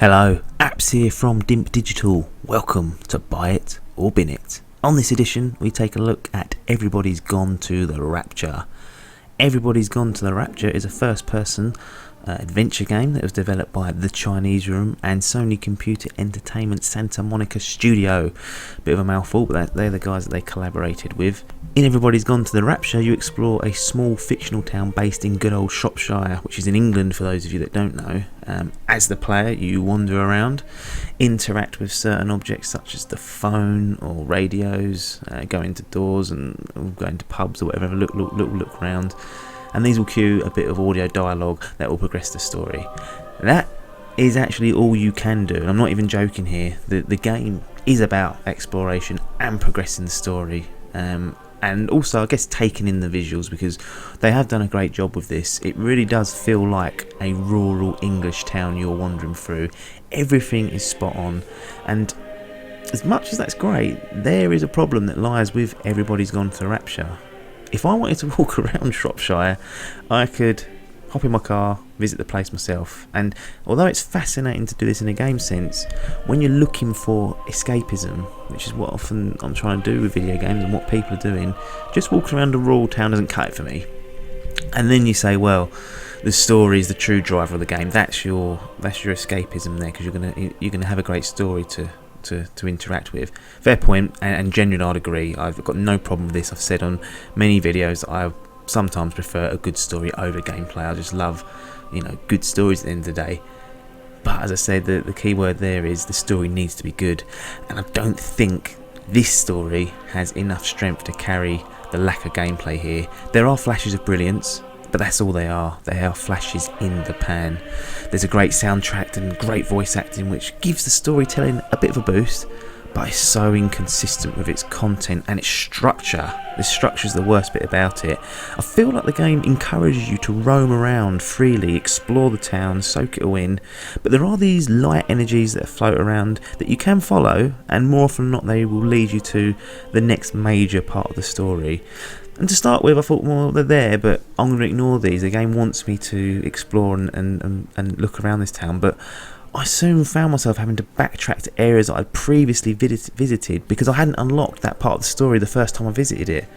Hello, Apps here from Dimp Digital. Welcome to Buy It or Bin It. On this edition, we take a look at Everybody's Gone to the Rapture. Everybody's Gone to the Rapture is a first-person adventure game that was developed by The Chinese Room and Sony Computer Entertainment Santa Monica Studio. Bit of a mouthful, but they're the guys that they collaborated with. In Everybody's Gone to the Rapture, you explore a small fictional town based in good old Shropshire, which is in England for those of you that don't know. As the player, you wander around, interact with certain objects such as the phone or radios, go into doors and go into pubs or whatever, look around. And these will cue a bit of audio dialogue that will progress the story. That is actually all you can do, and I'm not even joking here. The game is about exploration and progressing the story. And also, I guess, taking in the visuals, because they have done a great job with this. It really does feel like a rural English town you're wandering through. Everything is spot on, and as much as that's great, there is a problem that lies with Everybody's Gone to the Rapture. If I wanted to walk around Shropshire, I could hop in my car, visit the place myself, and although it's fascinating to do this in a game sense, when you're looking for escapism, which is what often I'm trying to do with video games and what people are doing, just walking around a rural town doesn't cut it for me. And then you say, well, the story is the true driver of the game. That's your escapism there, because you're gonna have a great story to interact with. Fair point, and genuinely I'd agree. I've got no problem with this. I've said on many videos that I sometimes prefer a good story over gameplay. I just love, good stories at the end of the day. But as I said, the key word there is the story needs to be good, and I don't think this story has enough strength to carry the lack of gameplay here. There are flashes of brilliance, but that's all they are. They are flashes in the pan. There's a great soundtrack and great voice acting, which gives the storytelling a bit of a boost, but it's so inconsistent with its content and its structure. The structure is the worst bit about it. I feel like the game encourages you to roam around freely, explore the town, soak it all in, but there are these light energies that float around that you can follow, and more often than not they will lead you to the next major part of the story. And to start with, I thought, well, they're there, but I'm going to ignore these. The game wants me to explore and look around this town, but I soon found myself having to backtrack to areas that I'd previously visited because I hadn't unlocked that part of the story the first time I visited it.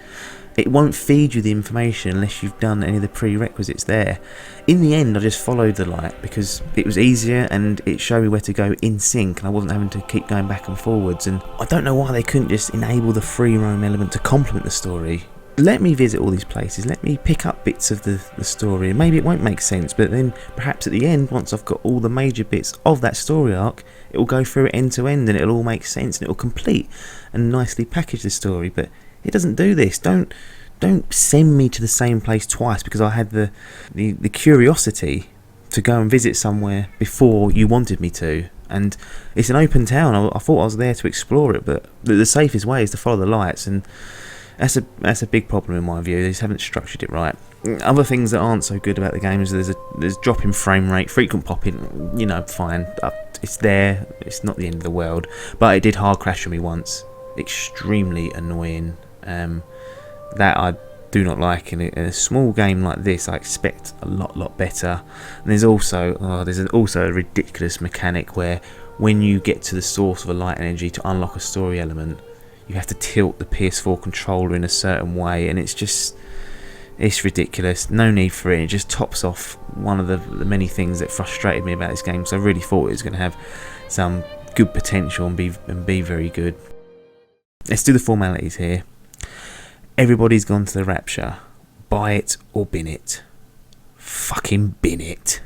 It won't feed you the information unless you've done any of the prerequisites there. In the end, I just followed the light because it was easier and it showed me where to go in sync, and I wasn't having to keep going back and forwards. And I don't know why they couldn't just enable the free roam element to complement the story. Let me visit all these places, let me pick up bits of the story, and maybe it won't make sense, but then perhaps at the end, once I've got all the major bits of that story arc, it will go through it end to end and it'll all make sense and it will complete and nicely package the story. But it doesn't do this. Don't send me to the same place twice because I had the curiosity to go and visit somewhere before you wanted me to. And it's an open town. I thought I was there to explore it, but the safest way is to follow the lights, and that's a big problem in my view. They just haven't structured it right. Other things that aren't so good about the game is there's drop in frame rate, frequent popping. Fine, it's there. It's not the end of the world, but it did hard crash for me once. Extremely annoying. That I do not like in a small game like this. I expect a lot better. And there's also a ridiculous mechanic where when you get to the source of a light energy to unlock a story element, you have to tilt the PS4 controller in a certain way, and it's ridiculous. No need for it. It just tops off one of the many things that frustrated me about this game. So I really thought it was going to have some good potential and be very good. Let's do the formalities here. Everybody's Gone to the Rapture. Buy it or bin it. Fucking bin it.